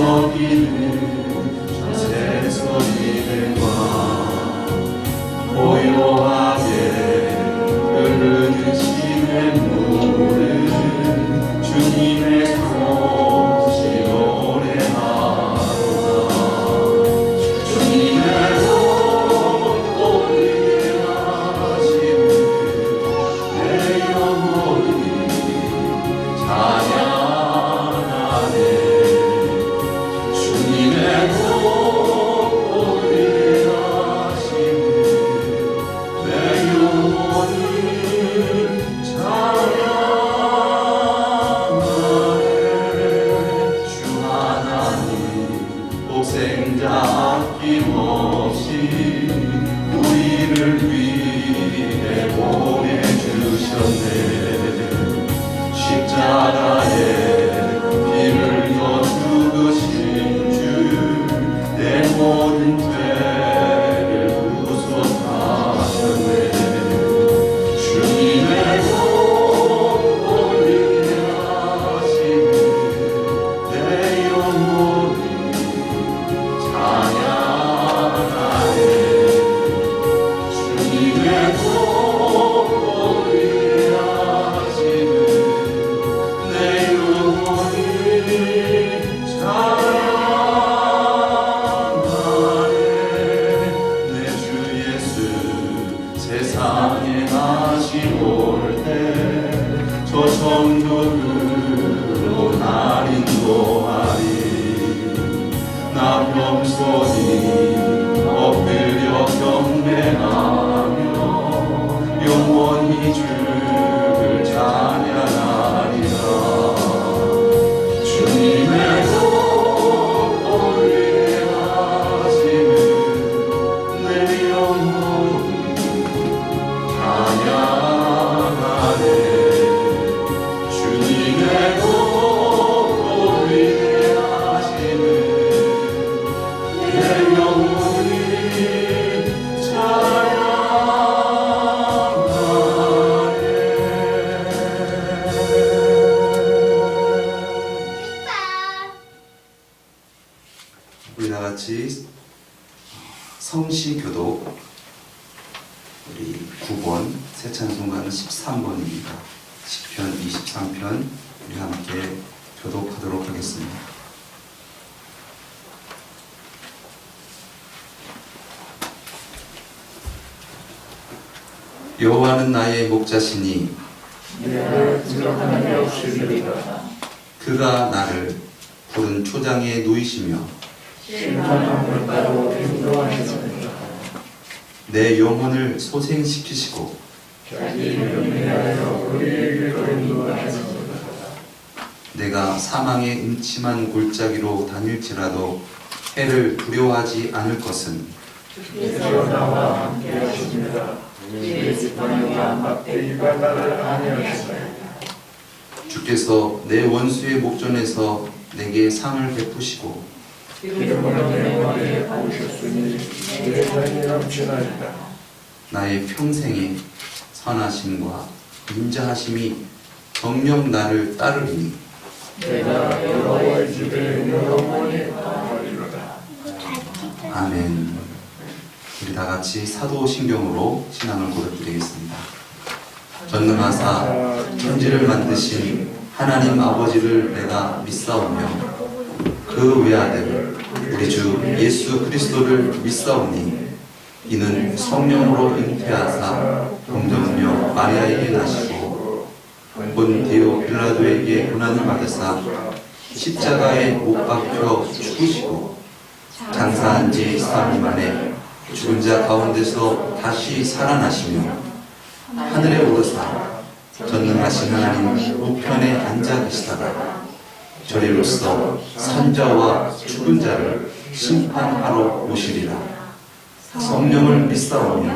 먹이는 새 소리들과 고요하게 흐르는 시냇물은 주님의 솜씨 노래하로다. 주님의 옷걸이에 하시는 내 영혼이 찬양하네. 주님의 옷걸이에 하시는 내 영혼이 찬양하네. 주 하나님 독생자 아낌없이 우리를 위해 보내주셨네. 십자가에 피를 흘려 죽으신 주 내 모든 죄를 구속하셨네. 주님의 옷걸이에 하시는 내 영혼이 찬양하네. 주님의 옷걸이에 하시는 내 영혼이 찬양하네. 내 주 예수 세상에 다시 올 때 저 천국으로 날 인도하리. 나 겸손히 엎드려 경배하며 영원히 주를 찬양하리라. 주님의 옷걸이에 하시는 내 영혼이 찬양하네. 주님의 옷걸이에 하시는 내 영혼이 우리 다 같이 성시교독 우리 9번 새 찬송가는 13번입니다. 시편 23편 우리 함께 교독하도록 하겠습니다. 여호와는 나의 목자시니 내가 들어가는 데 없으리로다. 그가 나를 푸른 초장에 누이시며 신선한 물가로 인도하시리로다. 내 영혼을 소생시키시고 자기 이름을 위하여 우리에게로 인도하시리로다. 내가 사망의 음침한 골짜기로 다닐지라도 해를 두려워하지 않을 것은 주께서 나와 함께 하십니다. 우리의 지팡이와 막대기가 나를 안위하시나이다. 주께서 내 원수의 목전에서 내게 상을 베푸시고 기름으로 내 머리에 부으셨으니 내 잔이 넘치나이다. 나의 평생에 선하심과 인자하심이 정녕 나를 따르리니 내가 여호와의 집에 영원히 거하리로다. 아멘. 우리 다 같이 사도신경으로 신앙을 고백드리겠습니다. 전능하사 천지를 만드신 하나님 아버지를 내가 믿사오며 그 외아들 우리 주 예수 그리스도를 믿사오니 이는 성령으로 잉태하사 동정녀 마리아에게 나시고 본디오 빌라도에게 고난을 받으사 십자가에 못 박혀 죽으시고 장사한 지 3일 만에 죽은 자 가운데서 다시 살아나시며 하늘에 오르사 전능하신 하나님 우편에 앉아 계시다가 저리로서 산자와 죽은 자를 심판하러 오시리라. 성령을 믿사오며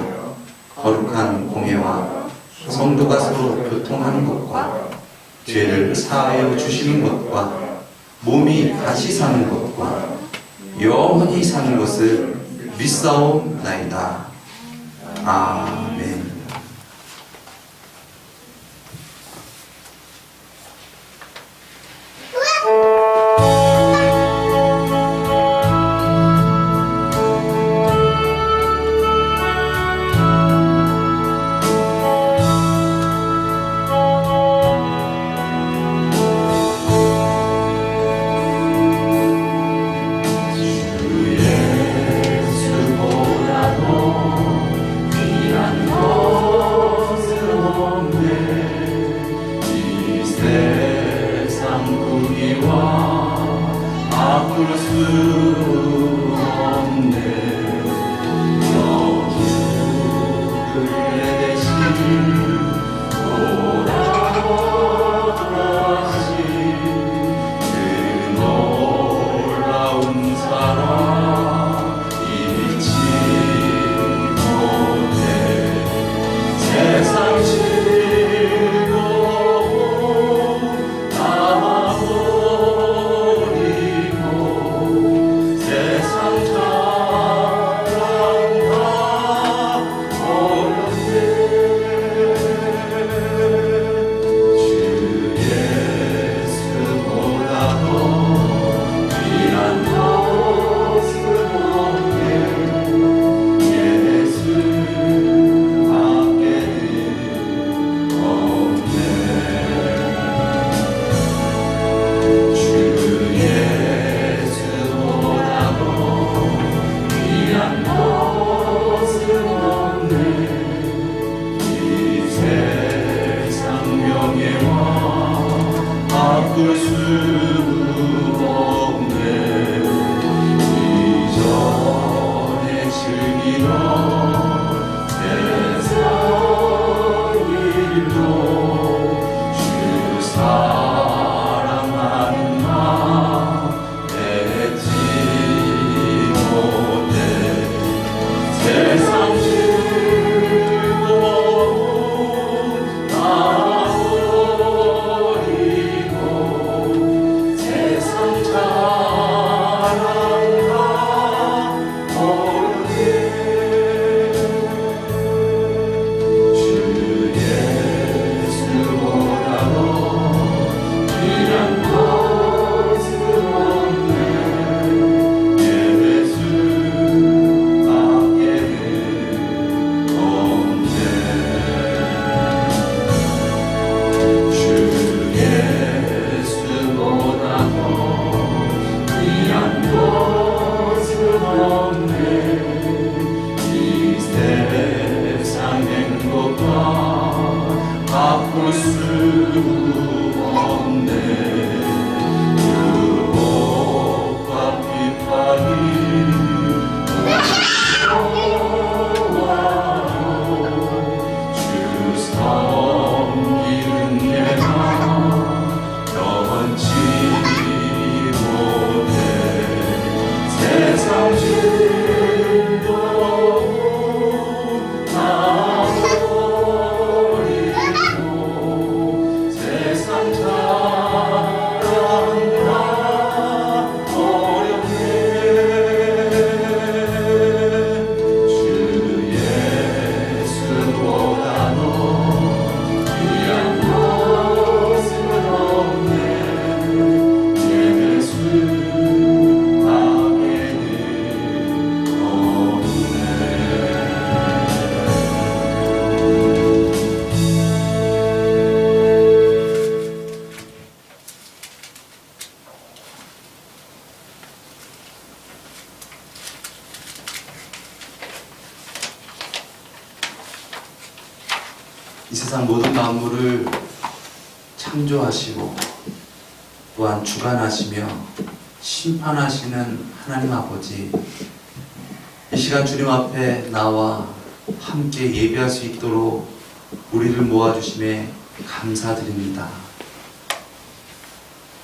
거룩한 공회와 성도가 서로 교통하는 것과 죄를 사하여 주시는 것과 몸이 다시 사는 것과 영원히 사는 것을 믿사옵나이다. 아멘. 바꿀 수 없네. 영주를 내 대신 돌아가신 그 놀라운 사랑 잊지 못해. 세상 즐거움 다 버리고 세상 자랑 다 버렸네. 주 예수보다 더 귀한 것은 없네. 예수 밖에는 없네. 주 예수보다 더 귀한 것은 없네. 이 세상 명예와 바꿀 수 없네. 이전에 즐기던 세상 일도 주 사랑하는 마음 잊지 못해. 세상 즐거움 다 버리고 세상 자랑 다 버렸네. 주 예수보다 더 귀한 것은 없네. 예수 밖에는 없네. 주 예수보다 더 귀한 것은 없네. 이 세상 행복과 바꿀 수 없네. 유혹과 핍박이 주 섬기는 내가 변치 못해. 세상 즐거움 다 버리고 세상 자랑 다 버렸네. 주 예수보다 더 귀한 것은 없네. 예수 밖에는 없네. 이 세상 모든 만물을 창조하시고 또한 주관하시며 심판하시는 하나님 아버지, 이 시간 주님 앞에 나와 함께 예배할 수 있도록 우리를 모아주심에 감사드립니다.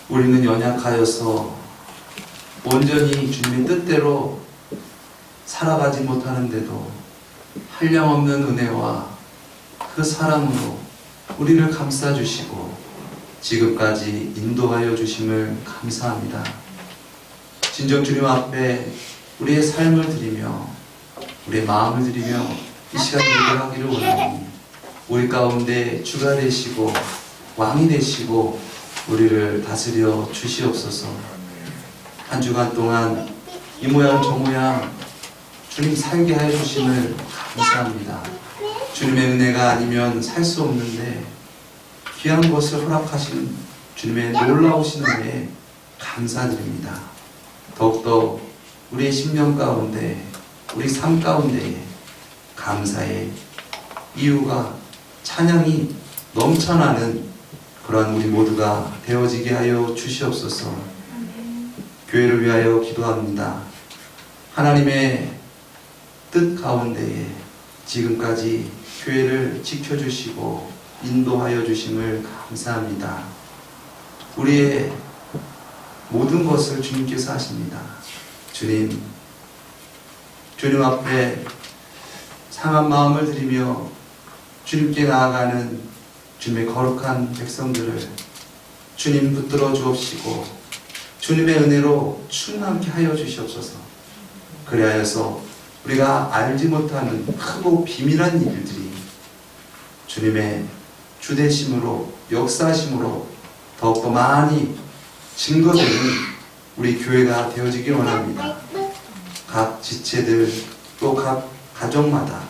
우리는 연약하여서 온전히 주님의 뜻대로 살아가지 못하는데도 한량없는 은혜와 그 사랑으로 우리를 감싸주시고 지금까지 인도하여 주심을 감사합니다. 진정 주님 앞에 우리의 삶을 드리며 우리의 마음을 드리며 이 시간 예배하기를 원하니 우리 가운데 주가 되시고 왕이 되시고 우리를 다스려 주시옵소서. 한 주간 동안 이 모양 저 모양 주님 살게 하여 주심을 감사합니다. 주님의 은혜가 아니면 살 수 없는데 귀한 것을 허락하신 주님의 놀라우신 은혜에 감사드립니다. 더욱더 우리의 심령 가운데 우리 삶 가운데에 감사의 이유가 찬양이 넘쳐나는 그러한 우리 모두가 되어지게 하여 주시옵소서. 교회를 위하여 기도합니다. 하나님의 뜻 가운데에 지금까지 교회를 지켜주시고 인도하여 주심을 감사합니다. 우리의 모든 것을 주님께서 하십니다. 주님 앞에 상한 마음을 드리며 주님께 나아가는 주님의 거룩한 백성들을 주님 붙들어 주옵시고 주님의 은혜로 충만케 하여 주시옵소서. 그리하여서 우리가 알지 못하는 크고 비밀한 일들이 주님의 주대심으로 역사심으로 더욱더 많이 증거되는 우리 교회가 되어지길 원합니다. 각 지체들 또 각 가정마다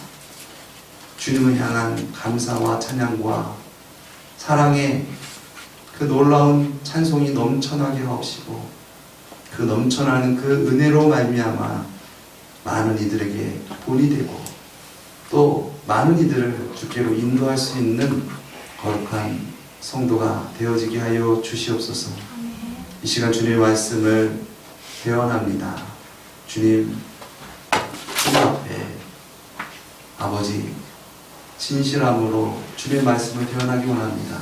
주님을 향한 감사와 찬양과 사랑의 그 놀라운 찬송이 넘쳐나게 하옵시고 그 넘쳐나는 그 은혜로 말미암아 많은 이들에게 본이 되고 또 많은 이들을 주께로 인도할 수 있는 거룩한 성도가 되어지게 하여 주시옵소서. 이 시간 주님의 말씀을 대언합니다. 주님 앞에 아버지 진실함으로 주님의 말씀을 대언하기 원합니다.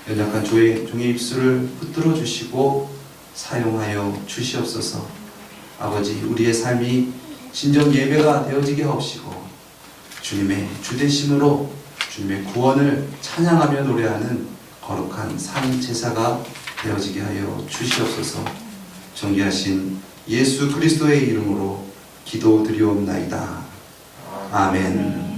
연약한 종의 입술을 붙들어 주시고 사용하여 주시옵소서. 아버지 우리의 삶이 진정 예배가 되어지게 하옵시고 주님의 주되심으로 주님의 구원을 찬양하며 노래하는 거룩한 상 제사가 되어지게 하여 주시옵소서. 존귀하신 예수 그리스도의 이름으로 기도드리옵나이다. 아멘.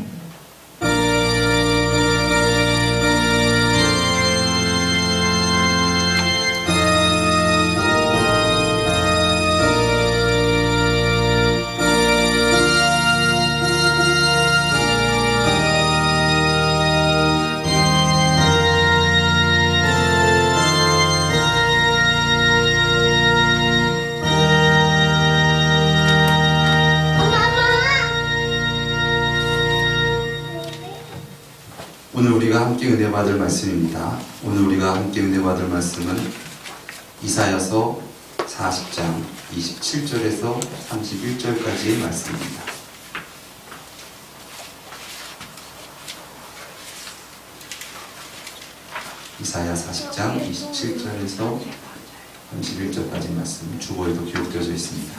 오늘 우리가 함께 은혜 받을 말씀입니다. 오늘 우리가 함께 은혜 받을 말씀은 이사야서 40장 27절에서 31절까지의 말씀입니다. 이사야 40장 27절에서 31절까지 말씀 주보에도 기록되어져 있습니다.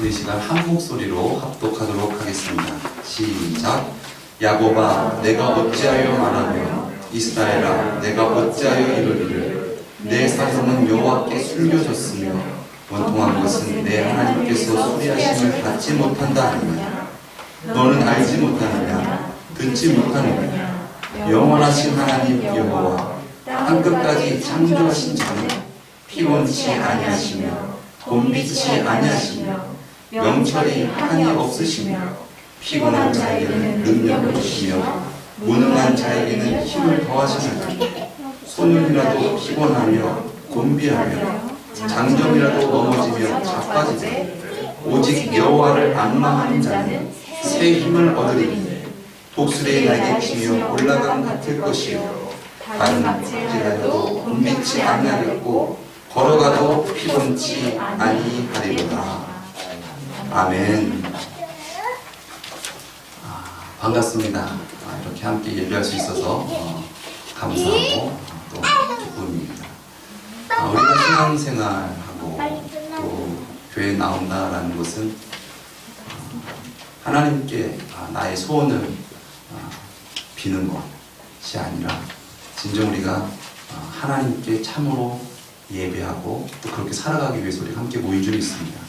우리 시간 한 목소리로 합독하도록 하겠습니다. 시작. 야곱아 내가 어찌하여 말하며 이스라엘아 내가 어찌하여 이르기를 내 사성은 여호와께 숨겨졌으며 원통한 것은 내 하나님께서 수리하심을 받지 못한다 하느냐. 너는 알지 못하느냐 듣지 못하느냐. 영원하신 하나님 여호와 땅끝까지 창조하신 자는 피곤치 아니하시며 곤비치 아니하시며 명철이 한이 없으시며 피곤한 자에게는 능력을 주시며 무능한 자에게는 힘을 더하시느니 소년이라도 피곤하며 곤비하며 장정이라도 넘어지며 자빠지되 오직 여호와를 앙망하는 자는 새 힘을 얻으리니 독수리의 날개 치며 올라감 같을 것이요 다른 박질하여도 곤비치 아니하겠고 걸어가도 피곤치 아니하리로다. 아멘. 반갑습니다. 이렇게 함께 예배할 수 있어서 감사하고 또 기쁨입니다. 우리가 신앙생활하고 또 교회에 나온다라는 것은 하나님께 나의 소원을 비는 것이 아니라 진정 우리가 하나님께 참으로 예배하고 또 그렇게 살아가기 위해서 우리가 함께 모인 줄이 있습니다.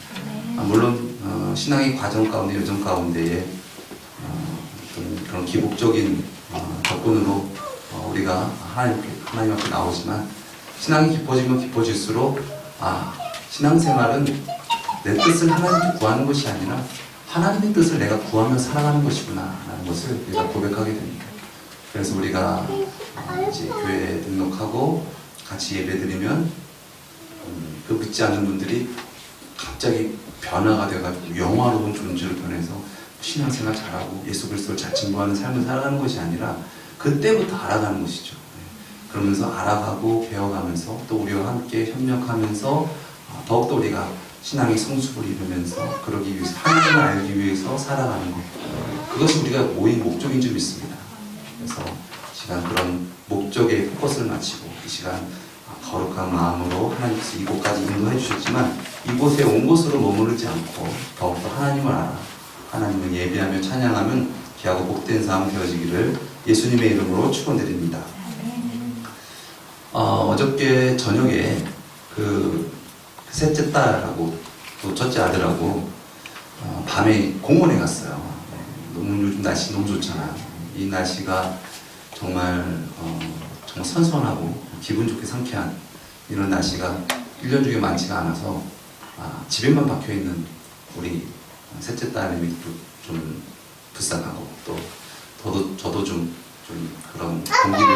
물론 신앙의 과정 가운데 여정 가운데에 그런 기복적인 접근으로 우리가 하나님 앞에 나오지만 신앙이 깊어지면 깊어질수록 신앙생활은 내 뜻을 하나님께 구하는 것이 아니라 하나님의 뜻을 내가 구하며 살아가는 것이구나 라는 것을 우리가 고백하게 됩니다. 그래서 우리가 이제 교회에 등록하고 같이 예배드리면 그 믿지 않는 분들이 갑자기 변화가 돼가지고 영화로운 존재로 변해서 신앙생활 잘하고 예수 그리스도를 잘 증거하는 삶을 살아가는 것이 아니라 그때부터 알아가는 것이죠. 그러면서 알아가고 배워가면서 또 우리와 함께 협력하면서 더욱더 우리가 신앙의 성숙을 이루면서 그러기 위해서 하나님을 알기 위해서 살아가는 것, 그것이 우리가 모인 목적인 줄 믿습니다. 그래서 이 시간 그런 목적에 포커스를 맞추고 이 시간 거룩한 마음으로 하나님께서 이곳까지 인도해 주셨지만 이곳에 온 곳으로 머무르지 않고 더욱더 하나님을 알아 하나님을 예배하며 찬양하면 귀하고 복된 삶 되어지기를 예수님의 이름으로 축원드립니다. 어저께 저녁에 그 셋째 딸하고 또 첫째 아들하고 밤에 공원에 갔어요. 너무 요즘 날씨 너무 좋잖아요. 이 날씨가 정말 정말 선선하고 기분 좋게 상쾌한 이런 날씨가 1년 중에 많지가 않아서 집에만 박혀 있는 우리 셋째 딸이 좀 불쌍하고 또 저도 좀 그런 공기를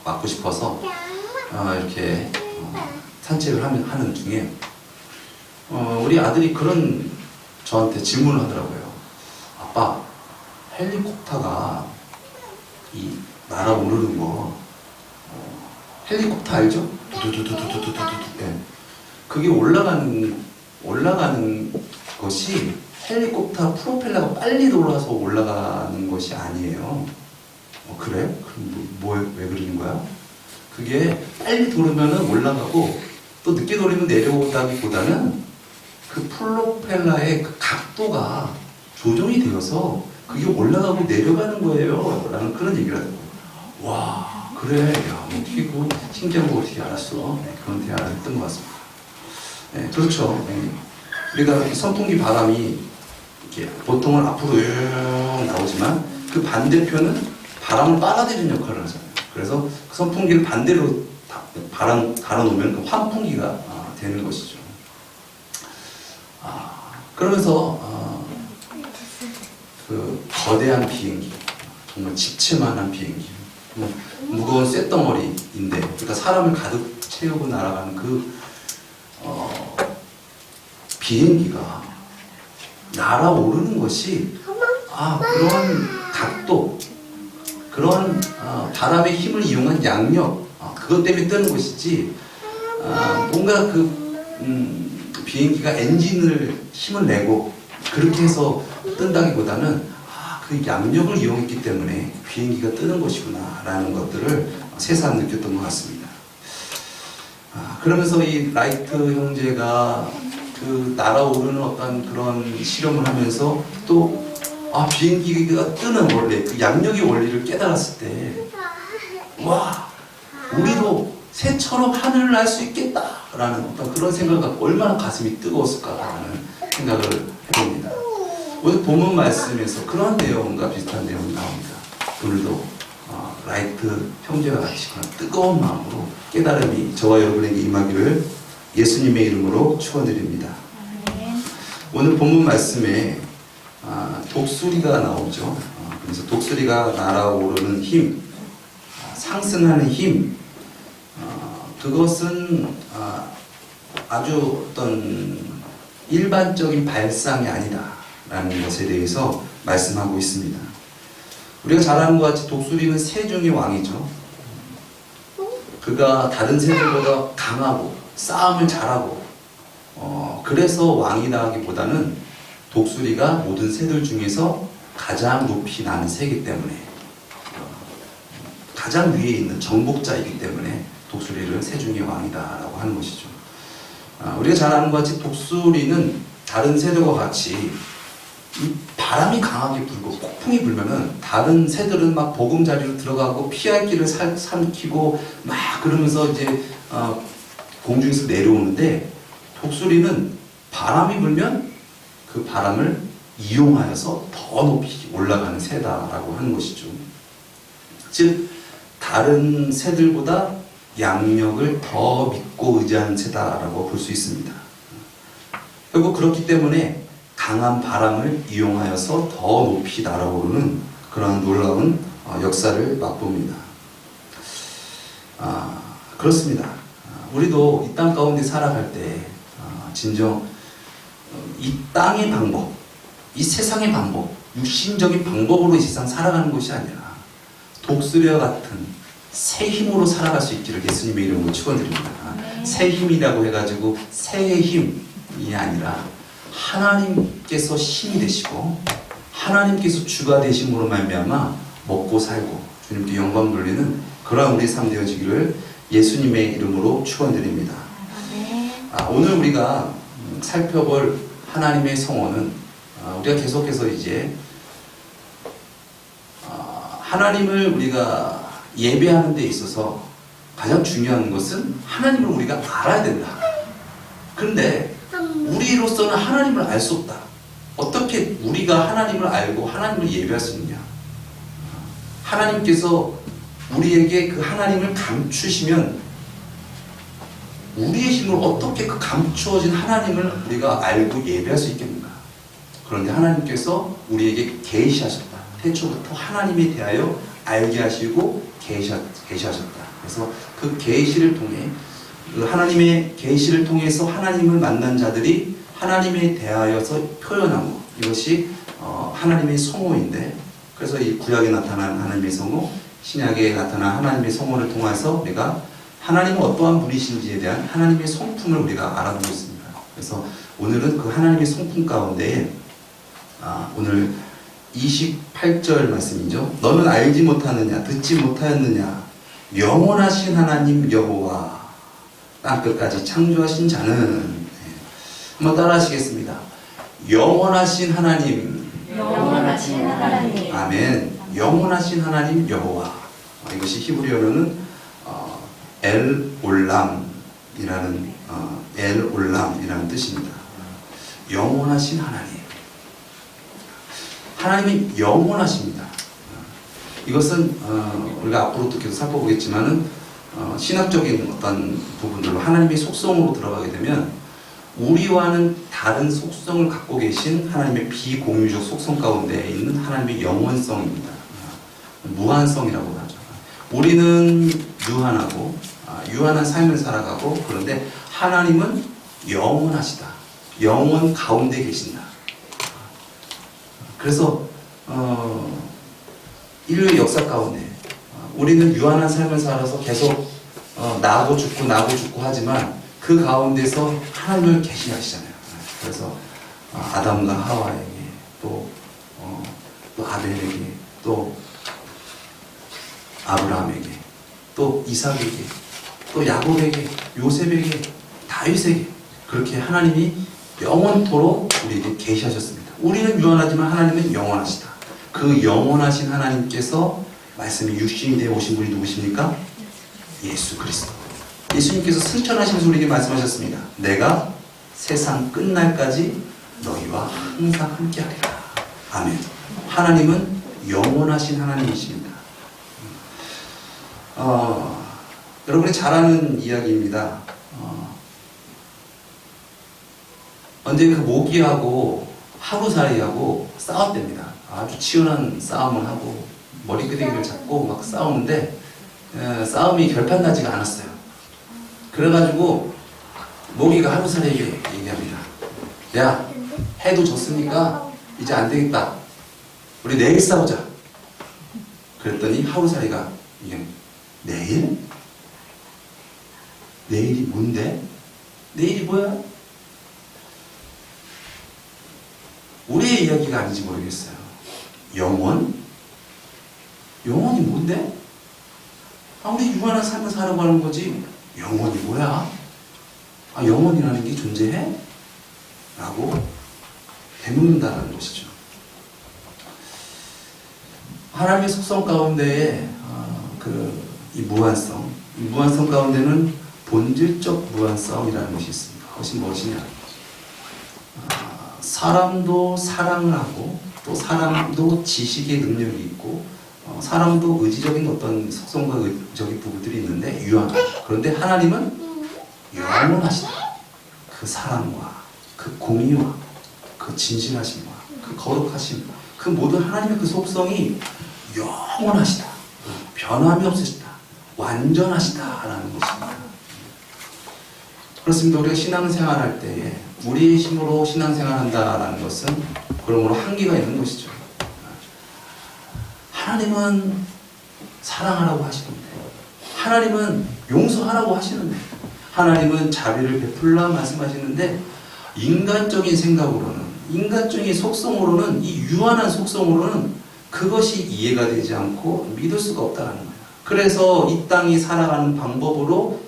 맡고 싶어서 이렇게 산책을 하는 중에 우리 아들이 그런 저한테 질문을 하더라고요. 아빠, 헬리콥터가 이 날아오르는 거 헬리콥터 알죠? 두두두두두두두두. 네. 그게 올라가는 것이 헬리콥터 프로펠러가 빨리 돌아서 올라가는 것이 아니에요. 그래? 그럼 왜 그러는 거야? 그게 빨리 돌으면은 올라가고 또 늦게 돌리면 내려오다기보다는 그 프로펠러의 그 각도가 조정이 되어서 그게 올라가고 내려가는 거예요. 라는 그런 얘기를 하더라고요. 와, 그래. 야, 어떻게 그 신기한 거 어떻게 알았어? 네, 그런 대화를 했던 것 같습니다. 네, 그렇죠. 네. 우리가 선풍기 바람이 이렇게 보통은 앞으로 나오지만 그 반대표는 바람을 빨아들이는 역할을 하잖아요. 그래서 그 선풍기를 반대로 바람 갈아놓으면 그 환풍기가 되는 것이죠. 그러면서 그 거대한 비행기, 정말 집채만한 비행기, 무거운 쇳덩어리인데, 그러니까 사람을 가득 채우고 날아가는 그 비행기가 날아오르는 것이 그러한 각도, 그러한 바람의 힘을 이용한 양력, 그것 때문에 뜨는 것이지 뭔가 그 비행기가 엔진을 힘을 내고 그렇게 해서 뜬다기보다는 그 양력을 이용했기 때문에 비행기가 뜨는 것이구나 라는 것들을 새삼 느꼈던 것 같습니다. 그러면서 이 라이트 형제가 그 날아오르는 어떤 그런 실험을 하면서 또 비행기가 뜨는 원리, 그 양력의 원리를 깨달았을 때, 와, 우리도 새처럼 하늘을 날 수 있겠다라는 어떤 그런 생각을 갖고 얼마나 가슴이 뜨거웠을까라는 생각을 해봅니다. 오늘 본문 말씀에서 그런 내용과 비슷한 내용이 나옵니다. 오늘도 라이트 형제와 같이 그런 뜨거운 마음으로 깨달음이 저와 여러분에게 임하기를 예수님의 이름으로 축원드립니다. 오늘 본문 말씀에 독수리가 나오죠. 그래서 독수리가 날아오르는 힘, 상승하는 힘, 그것은 아주 어떤 일반적인 발상이 아니다라는 것에 대해서 말씀하고 있습니다. 우리가 잘 아는 것 같이 독수리는 새 중의 왕이죠. 그가 다른 새들보다 강하고 싸움을 잘하고 그래서 왕이다 하기보다는 독수리가 모든 새들 중에서 가장 높이 나는 새이기 때문에 가장 위에 있는 정복자이기 때문에 독수리를 새 중의 왕이다라고 하는 것이죠. 우리가 잘 아는 것 같이 독수리는 다른 새들과 같이 이 바람이 강하게 불고 폭풍이 불면은 다른 새들은 막 보금자리로 들어가고 피할 길을 삼키고 막 그러면서 이제 공중에서 내려오는데, 독수리는 바람이 불면 그 바람을 이용하여서 더 높이 올라가는 새다라고 하는 것이죠. 즉 다른 새들보다 양력을 더 믿고 의지하는 새다라고 볼 수 있습니다. 결국 그렇기 때문에 강한 바람을 이용하여서 더 높이 날아오르는 그런 놀라운 역사를 맛봅니다. 그렇습니다. 우리도 이 땅 가운데 살아갈 때 진정 이 땅의 방법, 이 세상의 방법, 육신적인 방법으로 이 세상 살아가는 것이 아니라 독수리와 같은 새 힘으로 살아갈 수 있기를 예수님의 이름으로 축원드립니다. 새 힘이라고 해가지고 새의 힘이 아니라 하나님께서 신이 되시고 하나님께서 주가 되심으로 말미암아 먹고 살고 주님께 영광 돌리는 그러한 우리 삶 되어지기를 예수님의 이름으로 축원드립니다. 오늘 우리가 살펴볼 하나님의 성호는 우리가 계속해서 이제 하나님을 우리가 예배하는 데 있어서 가장 중요한 것은 하나님을 우리가 알아야 된다. 그런데 우리로서는 하나님을 알 수 없다. 어떻게 우리가 하나님을 알고 하나님을 예배할 수 있느냐? 하나님께서 우리에게 그 하나님을 감추시면 우리의 힘으로 어떻게 그 감추어진 하나님을 우리가 알고 예배할 수 있겠는가? 그런데 하나님께서 우리에게 계시하셨다. 태초부터 하나님에 대하여 알게 하시고 계시하셨다. 그래서 그 계시를 통해 그 하나님의 계시를 통해서 하나님을 만난 자들이 하나님에 대하여서 표현하고 이것이 하나님의 성호인데 그래서 이 구약에 나타난 하나님의 성호, 신약에 나타난 하나님의 성호를 통해서 우리가 하나님은 어떠한 분이신지에 대한 하나님의 성품을 우리가 알아보고 있습니다. 그래서 오늘은 그 하나님의 성품 가운데 오늘 28절 말씀이죠. 너는 알지 못하느냐 듣지 못하였느냐 영원하신 하나님 여호와 땅끝까지 창조하신 자는 한번 따라 하시겠습니다. 영원하신 하나님 영원하신 하나님 아멘. 영원하신 하나님 여호와 이것이 히브리어로는 엘 올람이라는 뜻입니다. 영원하신 하나님. 하나님이 영원하십니다. 이것은 우리가 앞으로도 계속 살펴보겠지만은 신학적인 어떤 부분들로 하나님의 속성으로 들어가게 되면 우리와는 다른 속성을 갖고 계신 하나님의 비공유적 속성 가운데 있는 하나님의 영원성입니다. 무한성이라고 하죠. 우리는 유한하고 유한한 삶을 살아가고 그런데 하나님은 영원하시다. 영원 가운데 계신다. 그래서 인류의 역사 가운데 우리는 유한한 삶을 살아서 계속 나고 죽고 하지만 그 가운데서 하나님을 계시하시잖아요. 그래서 아담과 하와에게 또 아벨에게 또 아브라함에게 또 이삭에게 또 야곱에게 요셉에게 다윗에게 그렇게 하나님이 영원토록 우리에게 계시하셨습니다. 우리는 유한하지만 하나님은 영원하시다. 그 영원하신 하나님께서 말씀이 육신이 되어 오신 분이 누구십니까? 예수 그리스도. 예수님께서 승천하시면서 우리에게 말씀하셨습니다. 내가 세상 끝날까지 너희와 항상 함께하리라. 아멘. 하나님은 영원하신 하나님이십니다. 여러분이 잘 아는 이야기입니다. 언제 그 모기하고 하루살이하고 싸웠답니다. 아주 치열한 싸움을 하고 머리끄댕이를 잡고 막 싸우는데 싸움이 결판나지가 않았어요. 그래가지고 모기가 하루살이에게 얘기합니다. 야, 해도 졌으니까 이제 안 되겠다. 우리 내일 싸우자. 그랬더니 하루살이가 내일? 내일이 뭔데? 내일이 뭐야? 우리의 이야기가 아닌지 모르겠어요. 영원? 영원이 뭔데? 우리 유한한 삶을 살아가고 하는 거지. 영원이 뭐야? 영원이라는 게 존재해? 라고 되묻는다는 것이죠. 하나님의 속성 가운데에 이 무한성 가운데는 본질적 무한성이라는 것이 있습니다. 그것이 무엇이냐? 사람도 사랑을 하고 또 사람도 지식의 능력이 있고 사람도 의지적인 어떤 속성과 의지적인 부분들이 있는데 유한하다. 그런데 하나님은 영원하시다. 그 사랑과 그 공의와 그 진실하심과 그 거룩하심 그 모든 하나님의 그 속성이 영원하시다. 변함이 없으시다. 완전하시다라는 것입니다. 그렇습니다. 우리가 신앙생활할 때에 우리의 힘으로 신앙생활한다라는 것은 그러므로 한계가 있는 것이죠. 하나님은 사랑하라고 하시는데 하나님은 용서하라고 하시는데 하나님은 자비를 베풀라 말씀하시는데 인간적인 생각으로는, 인간적인 속성으로는, 이 유한한 속성으로는 그것이 이해가 되지 않고 믿을 수가 없다는 거예요. 그래서 이 땅이 살아가는 방법으로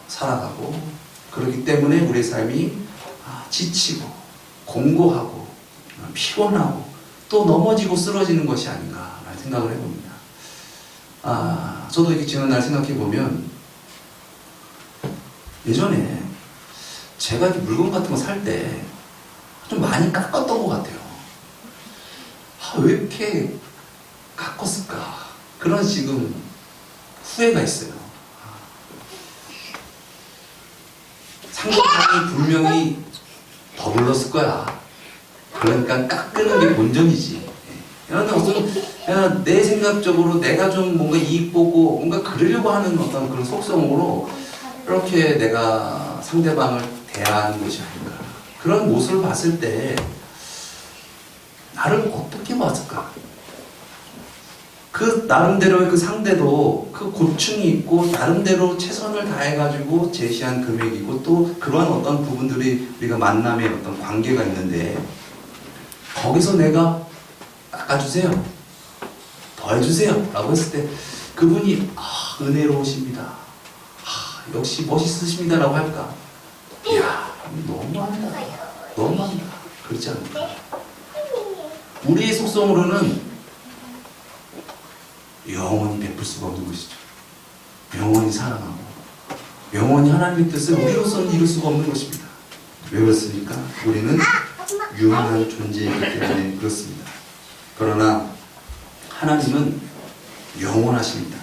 살아가고, 그렇기 때문에 우리의 삶이 지치고 공고하고 피곤하고 또 넘어지고 쓰러지는 것이 아닌가라는 생각을 해봅니다. 저도 이렇게 지난 날 생각해 보면 예전에 제가 이렇게 물건 같은 거 살 때 좀 많이 깎았던 것 같아요. 왜 이렇게 깎았을까? 그런 지금 후회가 있어요. 상대방이 분명히 더 불렀을 거야. 그러니까 깎는 게 본전이지. 그냥 내 생각적으로 내가 좀 뭔가 이익 보고 뭔가 그러려고 하는 어떤 그런 속성으로 이렇게 내가 상대방을 대하는 것이 아닌가. 그런 모습을 봤을 때 나를 어떻게 봤을까? 그 나름대로의 그 상대도 그 고충이 있고 나름대로 최선을 다해가지고 제시한 금액이고 또 그러한 어떤 부분들이 우리가 만남의 어떤 관계가 있는데 거기서 내가 깎아주세요, 더 해주세요 라고 했을 때 그분이 은혜로우십니다, 역시 멋있으십니다 라고 할까? 이야, 너무한다, 너무한다. 그렇지 않을까? 우리의 속성으로는 영원히 베풀 수가 없는 것이죠. 영원히 사랑하고 영원히 하나님의 뜻을 우리로서는 이룰 수가 없는 것입니다. 왜 그렇습니까? 우리는 유한한 존재이기 때문에 그렇습니다. 그러나 하나님은 영원하십니다.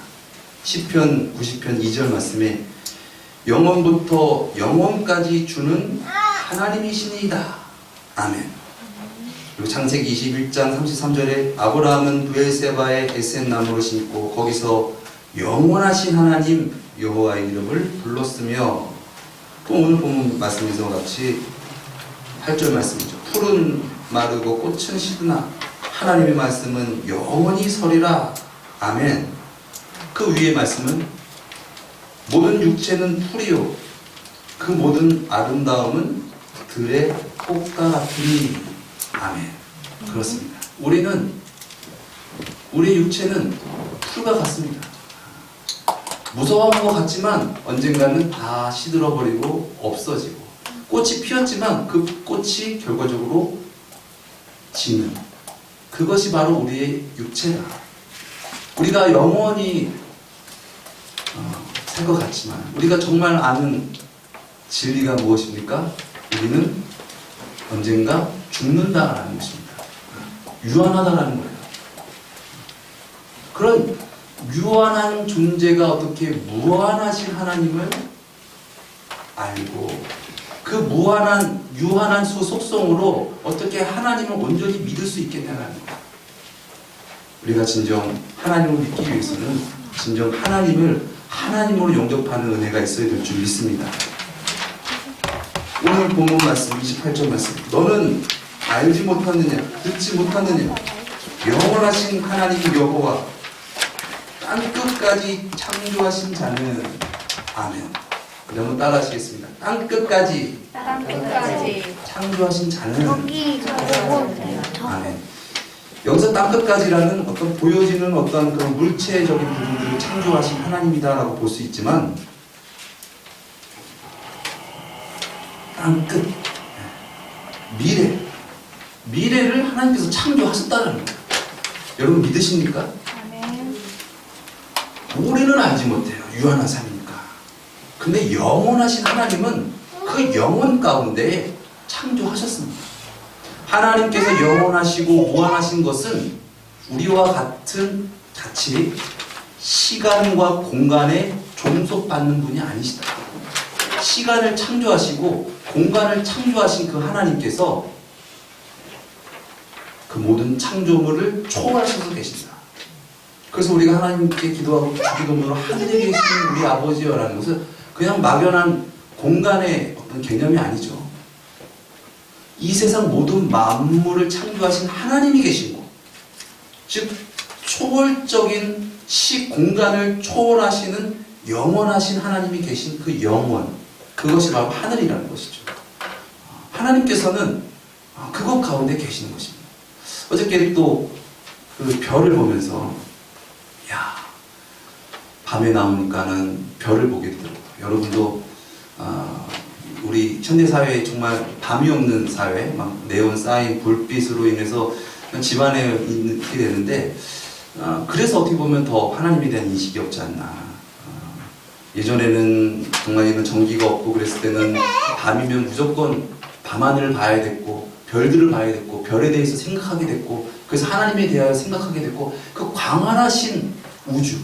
시편 90편 2절 말씀에 영원부터 영원까지 주는 하나님이시니이다. 아멘. 그리고 창세기 21장 33절에 아브라함은 브엘세바에 에센 나무를 심고 거기서 영원하신 하나님 여호와의 이름을 불렀으며, 또 오늘 본 말씀에서 같이 8절 말씀이죠. 풀은 마르고 꽃은 시드나 하나님의 말씀은 영원히 서리라. 아멘. 그 위의 말씀은 모든 육체는 풀이요 그 모든 아름다움은 들의 꽃과 같으니. 아멘. 그렇습니다. 우리의 육체는 풀과 같습니다. 무서워하는 것 같지만 언젠가는 다 시들어버리고 없어지고, 꽃이 피었지만 그 꽃이 결과적으로 지는, 그것이 바로 우리의 육체다. 우리가 영원히 살 것 같지만 우리가 정말 아는 진리가 무엇입니까? 우리는 언젠가 죽는다라는 것입니다. 유한하다라는 거예요. 그런 유한한 존재가 어떻게 무한하신 하나님을 알고 그 유한한 속성으로 어떻게 하나님을 온전히 믿을 수 있겠냐는 거예요. 우리가 진정 하나님을 믿기 위해서는 진정 하나님을 하나님으로 영접하는 은혜가 있어야 될 줄 믿습니다. 오늘 본문 말씀 28절 말씀, 너는 알지 못하느냐 듣지 못하느냐 영원하신 하나님 여호와 땅끝까지 창조하신 자는. 아멘. 여러분 따라하시겠습니다. 땅끝까지 창조하신 자는. 아멘. 여기서 땅끝까지라는 어떤 보여지는 어떤 그런 물체적인 부분들을 창조하신 하나님이다라고 볼 수 있지만, 땅끝, 미래를 하나님께서 창조하셨다는 거예요. 여러분 믿으십니까? 우리는 알지 못해요. 유한한 삶이니까. 근데 영원하신 하나님은 그 영원 가운데 창조하셨습니다. 하나님께서 영원하시고 무한하신 것은 우리와 같이 시간과 공간에 종속받는 분이 아니시다. 시간을 창조하시고 공간을 창조하신 그 하나님께서 그 모든 창조물을 초월하셔서 계신다. 그래서 우리가 하나님께 기도하고 주기도문으로 하늘에 계신 우리 아버지여라는 것은 그냥 막연한 공간의 어떤 개념이 아니죠. 이 세상 모든 만물을 창조하신 하나님이 계시고, 즉 초월적인 공간을 초월하시는 영원하신 하나님이 계신 그 영원, 그것이 바로 하늘이라는 것이죠. 하나님께서는 그것 가운데 계시는 것입니다. 어저께 또 그 별을 보면서 야, 밤에 나오니까는 별을 보게 되더라고요. 여러분도 우리 현대사회에 정말 밤이 없는 사회, 막 네온 사인, 불빛으로 인해서 집안에 있게 되는데 그래서 어떻게 보면 더 하나님에 대한 인식이 없지 않나. 예전에는 정말 전기가 없고 그랬을 때는 밤이면 무조건 밤하늘을 봐야 됐고 별들을 봐야 됐고 별에 대해서 생각하게 됐고 그래서 하나님에 대하여 생각하게 됐고 그 광활하신 우주,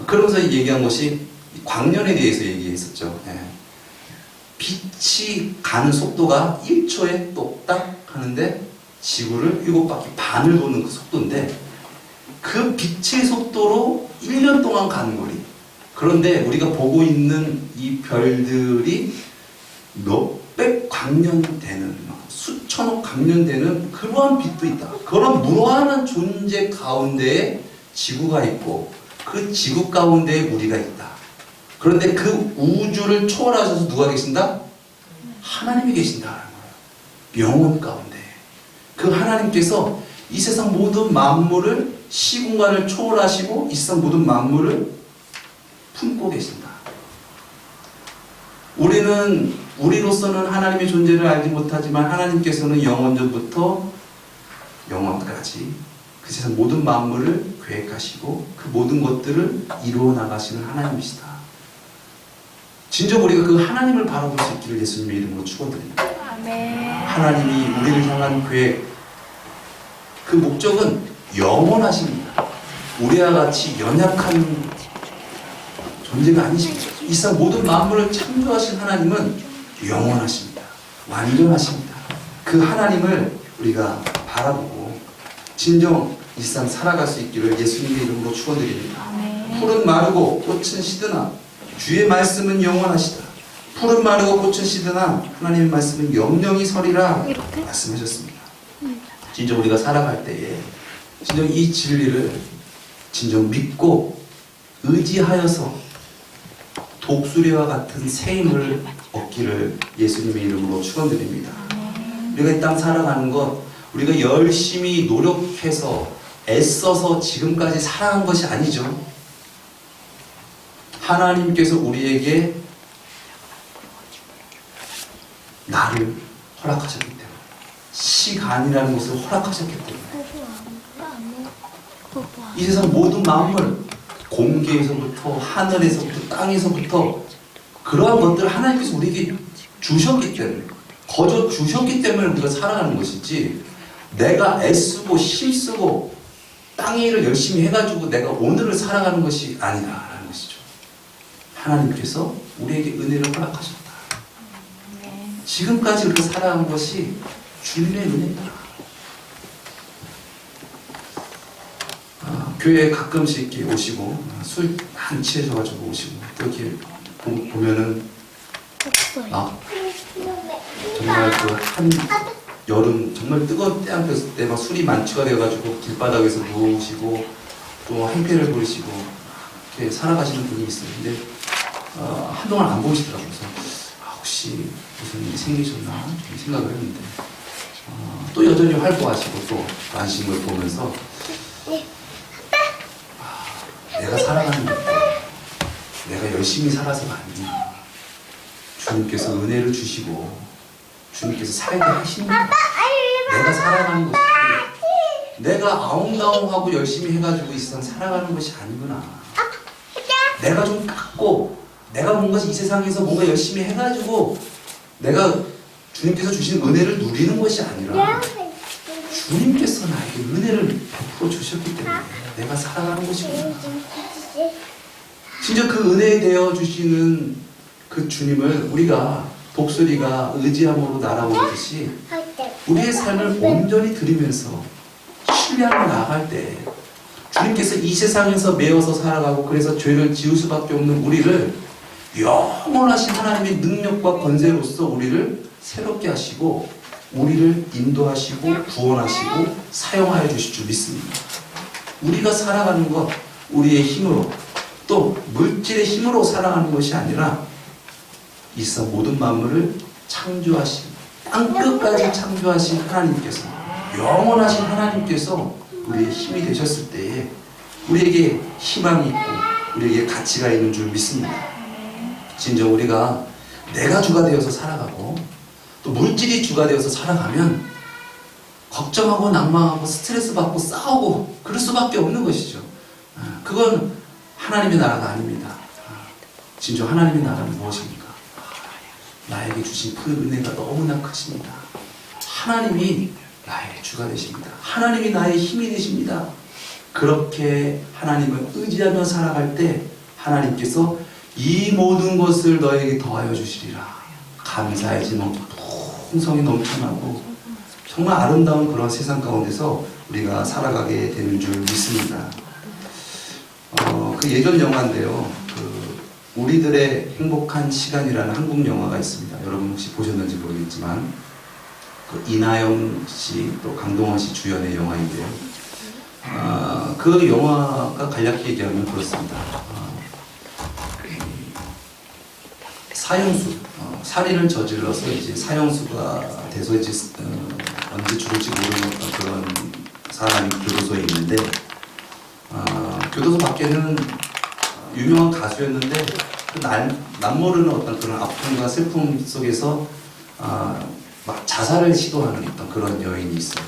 그러면서 얘기한 것이 광년에 대해서 얘기했었죠. 예. 빛이 가는 속도가 1초에 똑딱 하는데 지구를 7바퀴 반을 도는 그 속도인데 그 빛의 속도로 1년 동안 가는 거리. 그런데 우리가 보고 있는 이 별들이 몇백 광년 되는, 수천억 광년 되는 그러한 빛도 있다. 그런 무한한 존재 가운데에 지구가 있고 그 지구 가운데에 우리가 있다. 그런데 그 우주를 초월하셔서 누가 계신다? 하나님이 계신다는 거예요. 영혼 가운데. 그 하나님께서 이 세상 모든 만물을, 시공간을 초월하시고 이 세상 모든 만물을 품고 계신다. 우리로서는 하나님의 존재를 알지 못하지만 하나님께서는 영원전부터 영원까지 그 세상 모든 만물을 계획하시고 그 모든 것들을 이루어 나가시는 하나님이시다. 진정 우리가 그 하나님을 바라볼 수 있기를 예수님의 이름으로 축원드립니다. 하나님이 우리를 향한 계획, 그 목적은 영원하십니다. 우리와 같이 연약한 존재가 아니십니다. 이 세상 모든 만물을 창조하신 하나님은 영원하십니다. 완전하십니다. 그 하나님을 우리가 바라보고 진정 이 세상 살아갈 수 있기를 예수님의 이름으로 축원드립니다. 풀은 마르고 꽃은 시드나 주의 말씀은 영원하시다. 풀은 마르고 꽃은 시드나 하나님의 말씀은 영영이 서리라 말씀하셨습니다. 진정 우리가 살아갈 때에 진정 이 진리를 진정 믿고 의지하여서 독수리와 같은 새 힘을 얻기를 예수님의 이름으로 축원드립니다. 우리가 이 땅 살아가는 것, 우리가 열심히 노력해서 애써서 지금까지 살아간 것이 아니죠. 하나님께서 우리에게 나를 허락하셨기 때문에, 시간이라는 것을 허락하셨기 때문에 이 세상 모든 만물, 공기에서부터 하늘에서부터 땅에서부터 그러한 것들을 하나님께서 우리에게 주셨기 때문에, 거저 주셨기 때문에 우리가 살아가는 것이지 내가 애쓰고 힘쓰고 땅의 일을 열심히 해가지고 내가 오늘을 살아가는 것이 아니라는 것이죠. 하나님께서 우리에게 은혜를 허락하셨다. 지금까지 우리가 살아간 것이 주님의 은혜다. 교회에 가끔씩 이렇게 오시고 술 많이 취해져가지고 오시고 또 이렇게 보면은 정말 그 한 여름 정말 뜨거운 태양볕 때 막 술이 만취가 돼가지고 길바닥에서 누우시고 또 행패를 부리시고 이렇게 살아가시는 분이 있어요. 근데 한동안 안 보이시더라고요. 그래서 혹시 무슨 일이 생기셨나 생각을 했는데 또 여전히 활보하시고 또 하시는 걸 보면서 내가 살아가는 것, 내가 열심히 살아서가 아니구나. 주님께서 은혜를 주시고 주님께서 살게 하시는 거야. 내가 살아가는 것이 내가 아웅다웅하고 열심히 해가지고 이 세상 살아가는 것이 아니구나. 내가 좀 깎고 내가 뭔가 이 세상에서 뭔가 열심히 해가지고 내가 주님께서 주신 은혜를 누리는 것이 아니라 주님께서 나에게 은혜를 베풀어 주셨기 때문에 내가 살아가는 것이구나. 진짜 그 은혜에 대어 주시는 그 주님을 우리가 독수리가 의지함으로 날아오듯이 우리의 삶을 온전히 드리면서 신뢰하며 나아갈 때 주님께서 이 세상에서 매어서 살아가고 그래서 죄를 지을 수밖에 없는 우리를 영원하신 하나님의 능력과 권세로서 우리를 새롭게 하시고 우리를 인도하시고 구원하시고 사용하여 주실 줄 믿습니다. 우리가 살아가는 것, 우리의 힘으로 또 또 물질의 힘으로 살아가는 것이 아니라 이 세상 모든 만물을 창조하신, 땅끝까지 창조하신 하나님께서, 영원하신 하나님께서 우리의 힘이 되셨을 때에 우리에게 희망이 있고 우리에게 가치가 있는 줄 믿습니다. 진정 우리가 내가 주가 되어서 살아가고 또 물질이 주가 되어서 살아가면 걱정하고 낭망하고 스트레스 받고 싸우고 그럴 수밖에 없는 것이죠. 그건 하나님의 나라가 아닙니다. 진정 하나님의 나라는 무엇입니까? 나에게 주신 그 은혜가 너무나 크십니다. 하나님이 나의 주가 되십니다. 하나님이 나의 힘이 되십니다. 그렇게 하나님을 의지하며 살아갈 때 하나님께서 이 모든 것을 너에게 더하여 주시리라. 감사의 진홍 풍성이 넘쳐나고 정말 아름다운 그런 세상 가운데서 우리가 살아가게 되는 줄 믿습니다. 그 예전 영화인데요. 우리들의 행복한 시간이라는 한국 영화가 있습니다. 여러분 혹시 보셨는지 모르겠지만 이나영 씨 또 강동원 씨 주연의 영화인데요. 그 영화가 간략히 얘기하면 그렇습니다. 사형수, 살인을 저질러서 이제 사형수가 돼서 이제 언제 죽을지 모르는 그런 사람이 교도소에 있는데, 교도소 밖에는 유명한 가수였는데 그 남모르는 어떤 그런 아픔과 슬픔 속에서 막 자살을 시도하는 어떤 그런 여인이 있어요.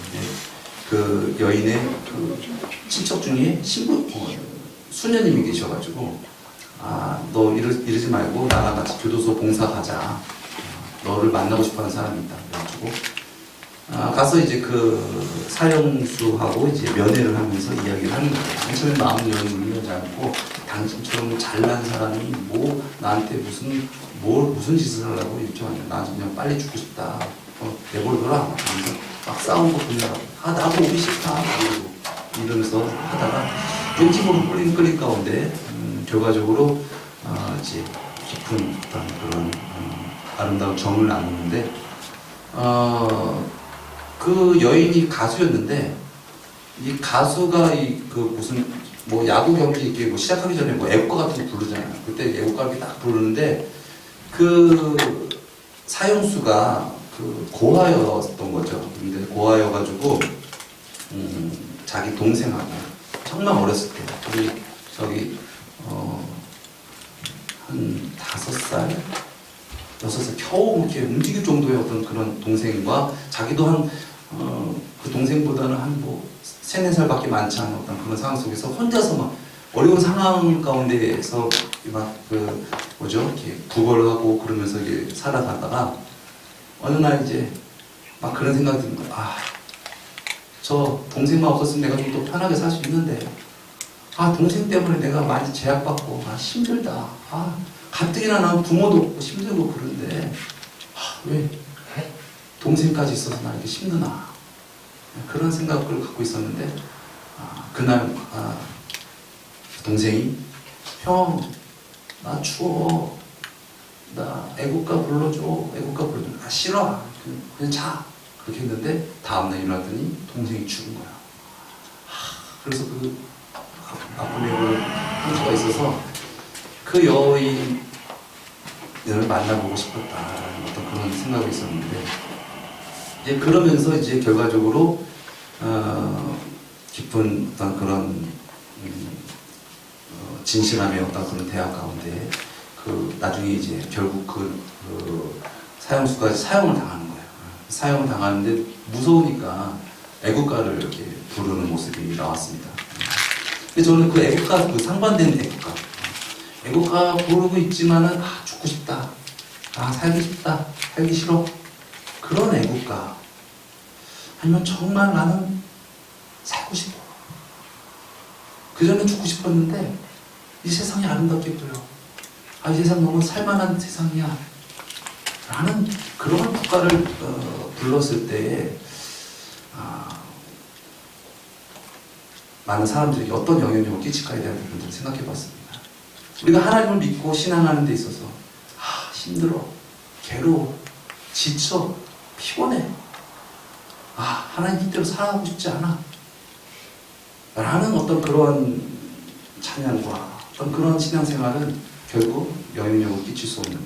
그 여인의 그 친척 중에 신부 수녀님이 계셔가지고 너 이러지 말고 나랑 같이 교도소 봉사 가자. 너를 만나고 싶어하는 사람이 있다. 그래가지고 가서 이제 그 사형수하고 이제 면회를 하면서 이야기를 하는 거예요. 당신의 마음 여행을 울려지 않고 당신처럼 잘난 사람이 뭐 나한테 무슨 짓을 하려고 요청하냐. 나 그냥 빨리 죽고 싶다. 내버려둬라. 그래서 막 싸운 거 보느라고 나도 오기 싫다. 이러면서 하다가 왠지 모르는 끌린 가운데 결과적으로 이제 깊은 어떤 그런 아름다운 정을 나누는데 그 여인이 가수였는데 이 가수가 그 무슨 뭐 야구 경기 이렇게 뭐 시작하기 전에 뭐 애국가 같은 거 부르잖아요. 그때 애국가 이렇게 딱 부르는데 그 사형수가 그 고아였던 거죠. 근데 고아여가지고 자기 동생하고 정말 어렸을 때 우리 저기 한 5살, 6살 겨우 이렇게 움직일 정도의 어떤 그런 동생과 자기도 한 그 동생보다는 한 뭐 3, 4살밖에 많지 않은 어떤 그런 상황 속에서 혼자서 막 어려운 상황 가운데에서 막 그 뭐죠 이렇게 구걸을 하고 그러면서 이제 살아가다가 어느 날 이제 막 그런 생각이 드는 거야. 저 동생만 없었으면 내가 좀 더 편하게 살 수 있는데 동생 때문에 내가 많이 제약받고 힘들다. 가뜩이나 난 부모도 없고 힘들고 그런데 왜 동생까지 있어서 나 이렇게 힘드나. 그런 생각을 갖고 있었는데 그날 동생이 형 나 추워. 나 애국가 불러줘. 애국가 불러줘. 싫어. 그냥 자. 그렇게 했는데 다음날 일어났더니 동생이 죽은 거야. 그래서 그 아픔의 상처가 있어서 그 여인을 만나보고 싶었다라는 어떤 그런 생각이 있었는데 이제 그러면서 이제 결과적으로 깊은 어떤 그런 진실함의 어떤 그런 대화 가운데 그 나중에 이제 결국 그 사형수까지 사형을 당하는 거예요. 사형을 당하는데 무서우니까 애국가를 이렇게 부르는 모습이 나왔습니다. 근데 저는 그 애국가, 그 상반된 애국가 부르고 있지만은 죽고 싶다, 살기 싶다, 살기 싫어, 그런 애국가, 아니면 정말 나는 살고 싶어, 그전에 죽고 싶었는데 이 세상이 아름답게 보여, 이 세상 너무 살만한 세상이야 라는 그런 국가를 불렀을 때에 많은 사람들에게 어떤 영향력을 끼칠까에 대한 부분들을 생각해 봤습니다. 우리가 하나님을 믿고 신앙하는 데 있어서 힘들어, 괴로워, 지쳐, 피곤해, 하나님 뜻대로 살아가고 싶지 않아 라는 어떤 그러한 찬양과 어떤 그런 신앙생활은 결국 영향력을 끼칠 수 없는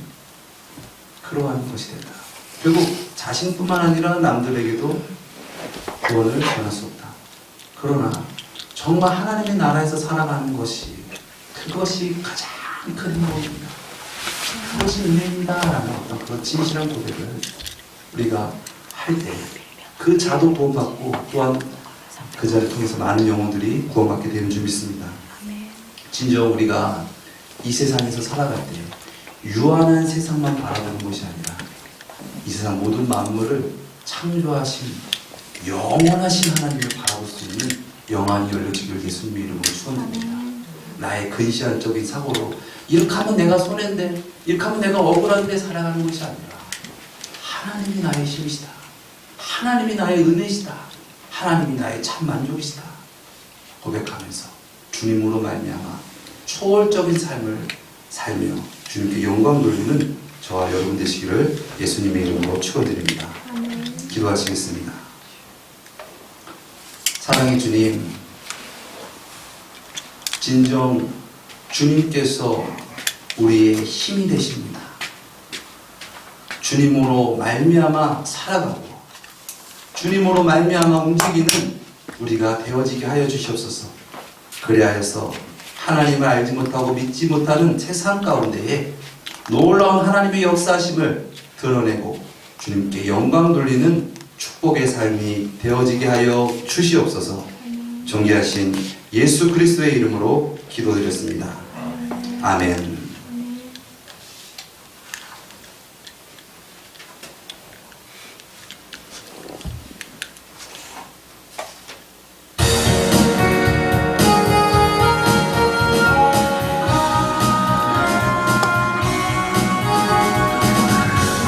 그러한 것이 된다. 결국 자신뿐만 아니라 남들에게도 구원을 전할 수 없다. 그러나 정말 하나님의 나라에서 살아가는 것이 그것이 가장 큰 행복입니다. 그것이 은혜입니다라는 어떤 그런 진실한 고백을 우리가 할 때 그 자도 구원받고 또한 그 자를 통해서 많은 영혼들이 구원받게 되는 줄 믿습니다. 진정 우리가 이 세상에서 살아갈 때 유한한 세상만 바라보는 것이 아니라 이 세상 모든 만물을 창조하신 영원하신 하나님을 바라볼 수 있는 영안이 열려지길 예수님의 이름으로 축원합니다. 나의 근시안적인 사고로 이렇게 하면 내가 손해인데 이렇게 하면 내가 억울한데 살아가는 것이 아니라 하나님이 나의 힘이시다. 하나님이 나의 은혜시다. 하나님이 나의 참 만족이시다. 고백하면서 주님으로 말미암아 초월적인 삶을 살며 주님께 영광 돌리는 저와 여러분 되시기를 예수님의 이름으로 축원드립니다. 기도하시겠습니다. 사랑의 주님, 진정 주님께서 우리의 힘이 되십니다. 주님으로 말미암아 살아가고 주님으로 말미암아 움직이는 우리가 되어지게 하여 주시옵소서. 그리하여서 하나님을 알지 못하고 믿지 못하는 세상 가운데에 놀라운 하나님의 역사심을 드러내고 주님께 영광 돌리는 축복의 삶이 되어지게 하여 주시옵소서. 존귀하신 예수 그리스도의 이름으로 기도드렸습니다. 아멘.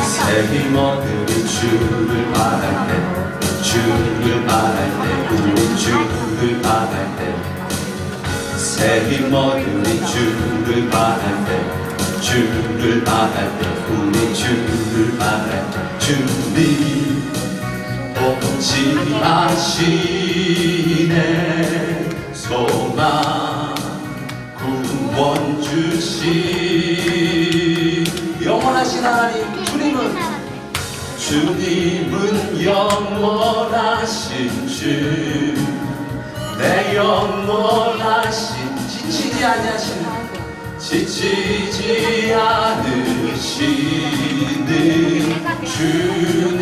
새 힘어들이 주를 말할 때 주를 말할 때 우리 주를 말할 때새 힘어들이 주를 말할 때 주를 말할 때 우리 주를 말할 때 주님 오지 아시네 소망 구원 주시 영원하신 하나님 주님은 영원하신 주 내 영원하신 지치지 않으시는 주님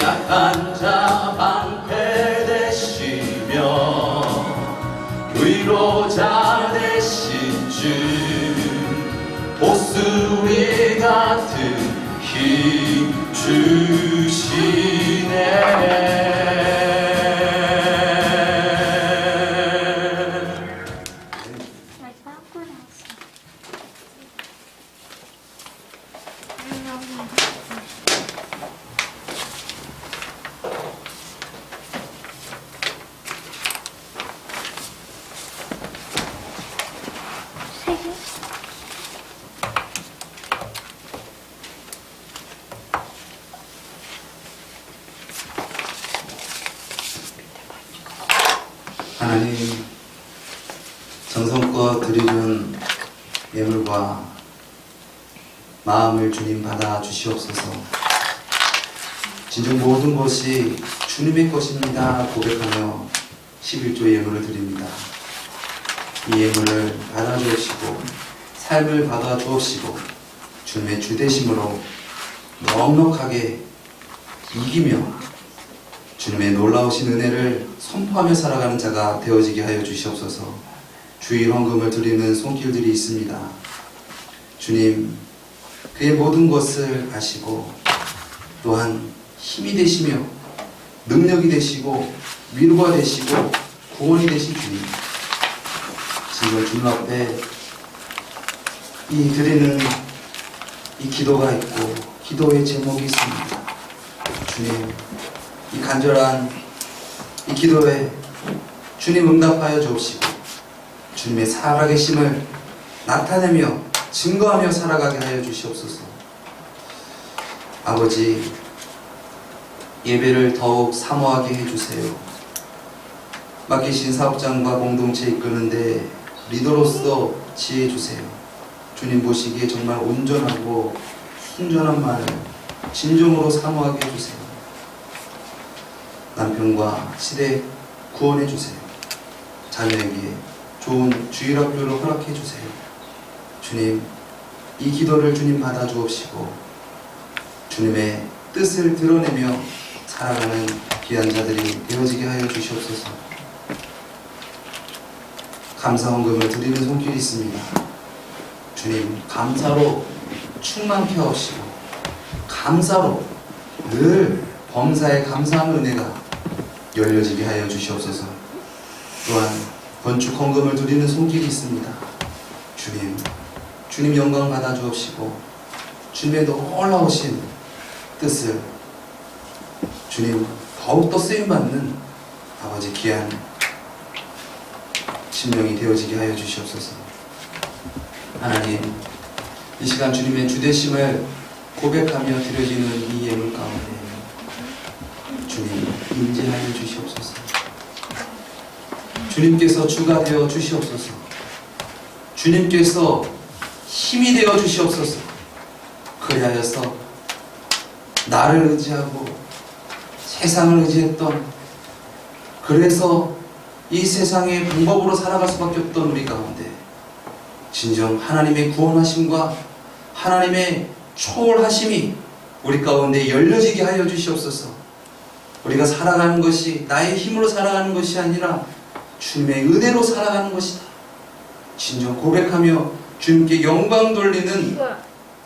약한 자 방패 되시며 위로자 되신 주 보스위 같은 힘 주시네. 하나님, 정성껏 드리는 예물과 마음을 주님 받아 주시옵소서. 진정 모든 것이 주님의 것입니다 고백하며 11조 예물을 드립니다. 이 예물을 받아 주옵시고 삶을 받아 주옵시고 주님의 주되심으로 넉넉하게 이기며 주님의 놀라우신 은혜를 선포하며 살아가는 자가 되어지게 하여 주시옵소서. 주일 헌금을 드리는 손길들이 있습니다. 주님, 그의 모든 것을 아시고 또한 힘이 되시며 능력이 되시고 위로가 되시고 구원이 되신 주님, 지금 주님 앞에 이 드리는 이 기도가 있고 기도의 제목이 있습니다. 주님, 이 간절한 이 기도에 주님 응답하여 주옵시고 주님의 살아계심을 나타내며 증거하며 살아가게 하여 주시옵소서. 아버지, 예배를 더욱 사모하게 해주세요. 맡기신 사업장과 공동체 이끄는데 리더로서 지혜 주세요. 주님 보시기에 정말 온전하고 순전한 말을 진정으로 사모하게 해주세요. 남편과 시댁 구원해 주세요. 자녀에게 좋은 주일학교를 허락해 주세요. 주님, 이 기도를 주님 받아 주옵시고 주님의 뜻을 드러내며 살아가는 귀한 자들이 되어지게 하여 주시옵소서. 감사 헌금을 드리는 손길이 있습니다. 주님, 감사로 충만케 하옵시고 감사로 늘 범사에 감사한 은혜가 열려지게 하여 주시옵소서. 또한 건축 헌금을 드리는 손길이 있습니다. 주님 영광 받아 주옵시고 주님의 놀라우신 뜻을 주님 더욱더 쓰임받는 아버지 귀한 심령이 되어지게 하여 주시옵소서. 하나님, 이 시간 주님의 주되심을 고백하며 드려지는 이 예물 가운데 주님 임재하여 주시옵소서. 주님께서 주가 되어 주시옵소서. 주님께서 힘이 되어 주시옵소서. 그리하여서 나를 의지하고 세상을 의지했던, 그래서 이 세상의 방법으로 살아갈 수밖에 없던 우리 가운데 진정 하나님의 구원하심과 하나님의 초월하심이 우리 가운데 열려지게 하여 주시옵소서. 우리가 살아가는 것이 나의 힘으로 살아가는 것이 아니라 주님의 은혜로 살아가는 것이다. 진정 고백하며 주님께 영광 돌리는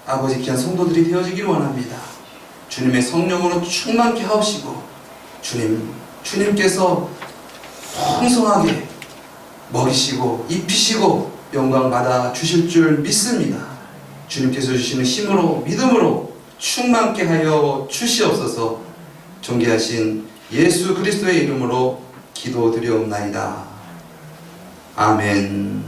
아버지 귀한 성도들이 되어지기를 원합니다. 주님의 성령으로 충만케 하옵시고 주님께서 풍성하게 먹이시고 입히시고 영광 받아 주실 줄 믿습니다. 주님께서 주시는 힘으로 믿음으로 충만케 하여 주시옵소서. 존귀하신 예수 그리스도의 이름으로 기도드리옵나이다. 아멘.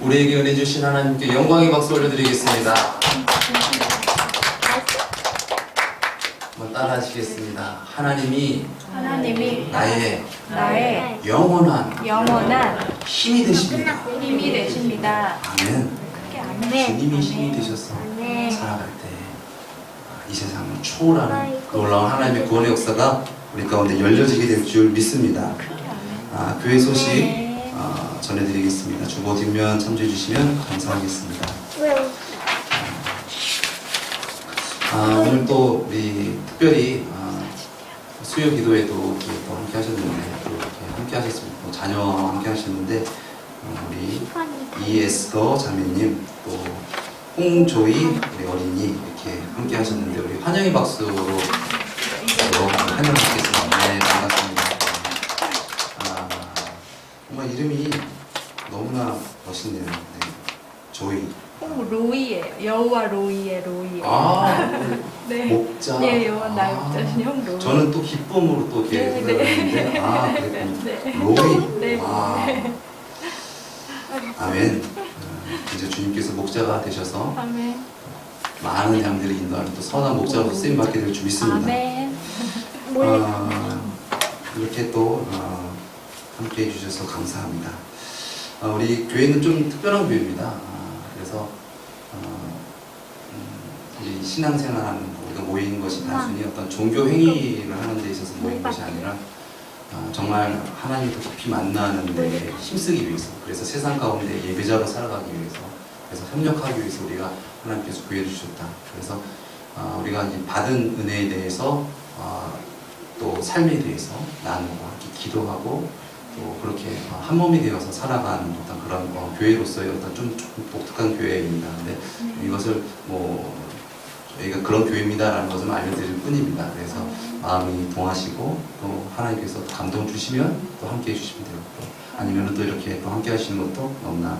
우리에게 은혜 주신 하나님께 영광의 박수 올려드리겠습니다. 한번 따라 하시겠습니다. 하나님이 나의 영원한 힘이 되십니다. 힘이 되십니다. 아멘. 주님이 힘이 되셔서 살아갈 때 이 세상을 초월하는 놀라운 하나님의 구원의 역사가 우리 가운데 열려지게 될 줄 믿습니다. 교회 소식 전해드리겠습니다. 주보 뒷면 참조해 주시면 감사하겠습니다. 오늘 또 우리 특별히 수요 기도에도 이렇게 또 함께 하셨는데 또 이렇게 함께 하셨습니다. 또 자녀와 함께 하셨는데 우리 이에스더 자매님 또 홍조이 우리 어린이 이렇게 함께 하셨는데 우리 환영의 박수로 환영하겠습니다. 네, 반갑습니다. 정말 이름이 너무나 멋있네요. 네. 조이. 로이예요. 여우와 로이의 로이. 네. 목자. 네, 여우와 나의 목자신 형 로이. 저는 또 기쁨으로 또 이렇게 들었는데 그랬군요. 네. 로이. 네. 아멘. 이제 주님께서 목자가 되셔서 아멘. 많은 양들을 인도하는 또 선한 목자로 쓰임 받게 될 줄 믿습니다. 아멘. 이렇게 또 함께 해주셔서 감사합니다. 우리 교회는 좀 특별한 교회입니다. 그래서 우리 신앙생활하는 우리가 모인 것이 단순히 어떤 종교 행위를 하는 데 있어서 모인 것이 아니라 정말 하나님과 깊이 만나는 데 힘쓰기 위해서, 그래서 세상 가운데 예배자로 살아가기 위해서, 그래서 협력하기 위해서 우리가 하나님께서 구해 주셨다. 그래서 우리가 이제 받은 은혜에 대해서 또 삶에 대해서 나누고 이렇게 기도하고 또 그렇게 한 몸이 되어서 살아가는 어떤 그런 교회로서의 어떤 좀 독특한 교회입니다. 근데 이것을 저희가 그런 교회입니다라는 것을 알려드릴 뿐입니다. 그래서 마음이 동하시고 또 하나님께서 감동 주시면 또 함께 해주시면 되고, 아니면 또 이렇게 또 함께 하시는 것도 너무나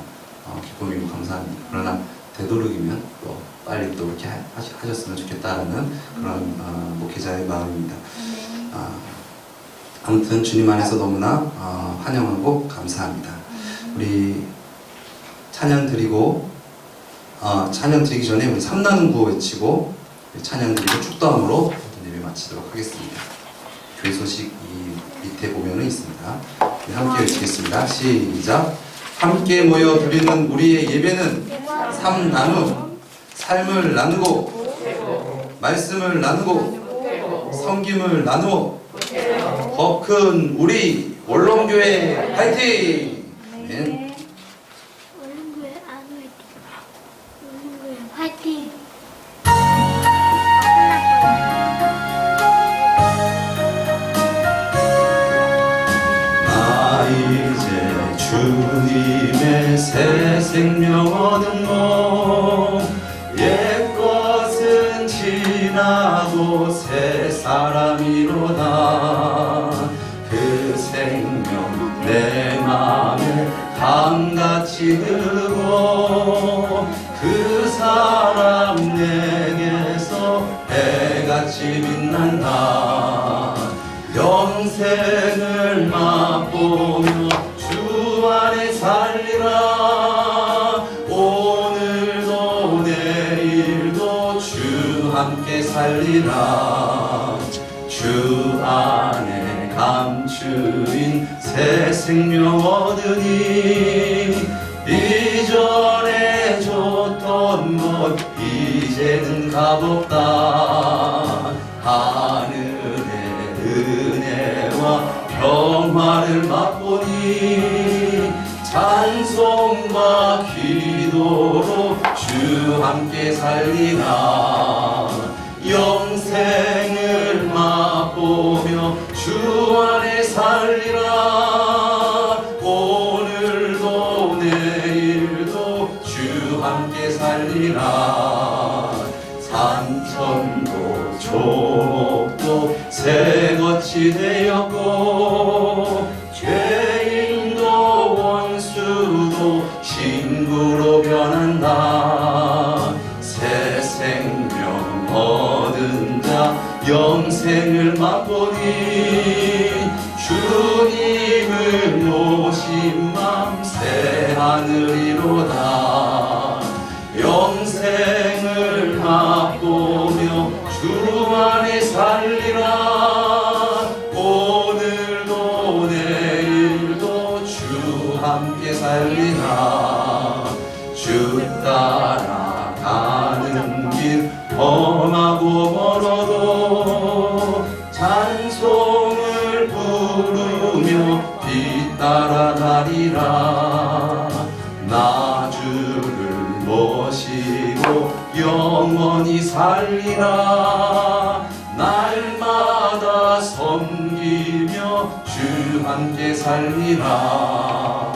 기쁨이고 감사합니다. 그러나 되도록이면 또 빨리 또 이렇게 하셨으면 좋겠다라는 그런 목회자의 마음입니다. 아무튼 주님 안에서 너무나 환영하고 감사합니다. 우리 찬양 드리고 찬양 드리기 전에 우리 삼나는 구호 외치고 찬양 드리고 축도함으로 예배 마치도록 하겠습니다. 교회 소식 이 밑에 보면은 있습니다. 함께 외치겠습니다. 시작. 함께 모여 드리는 우리의 예배는 삼 나눔, 삶을 나누고 말씀을 나누고 섬김을 나누어 더 큰 우리 원롱교회 화이팅! 아멘. 원룸교회 안 화이팅. 원룸교회 화이팅. 나 이제 주님의 새 생명 얻은 몸 옛것은 지나고 새 사람이로다 그 생명 내 맘에 강같이 흐르고 그 사람 내게서 해같이 빛난다 영생을 맛보며 주 안에 살리라 오늘도 내일도 주 함께 살리라 주 안에 감추인 새 생명 얻으니 이전에 줬던 것 이제는 값없다 하늘의 은혜와 평화를 맛보니 찬송과 기도로 주 함께 살리라 영생을 맛보며 주 안에 살리라 오늘도 내일도 주 함께 살리라 산천도 초목도 새것이 되었고 죄인도 원수도 친구로 변한다 새 생명 얻은 자 영생을 맛보니 주님을 모신 맘 새 하늘이로다 영생을 맛보며 주 안에 살리라 오늘도 내일도 주 함께 살리라 주 따라가는 길 험하고 멀어도 찬송을 부르며 뒤따라가리라 나 주를 모시고 영원히 살리라 날마다 섬기며 주 함께 살리라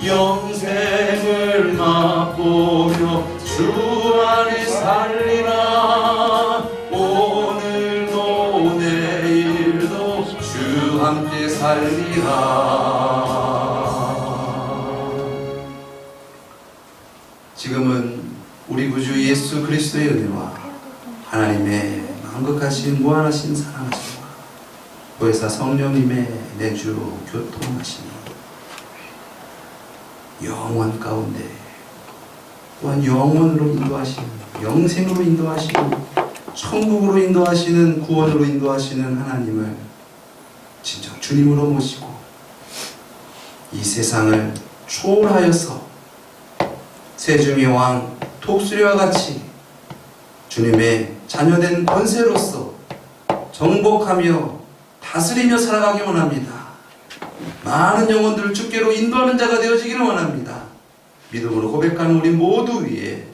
영생을 맛보며 주 안에 살리라 오늘도 내일도 주 함께 살리라 지금은 우리 구주 예수 그리스도의 은혜와 하나님의 만극하신 무한하신 사랑하심과 보혜사 성령님의 내주 교통하심이 영원 가운데 또한 영원으로 인도하시는 영생으로 인도하시고 천국으로 인도하시는 구원으로 인도하시는 하나님을 진정 주님으로 모시고 이 세상을 초월하여서 세중의 왕 독수리와 같이 주님의 자녀된 권세로서 정복하며 다스리며 살아가기 원합니다. 많은 영혼들을 주께로 인도하는 자가 되어지기를 원합니다. 믿음으로 고백하는 우리 모두 위에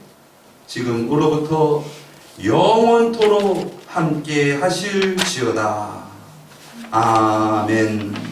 지금으로부터 영원토록 함께 하실지어다. 아멘.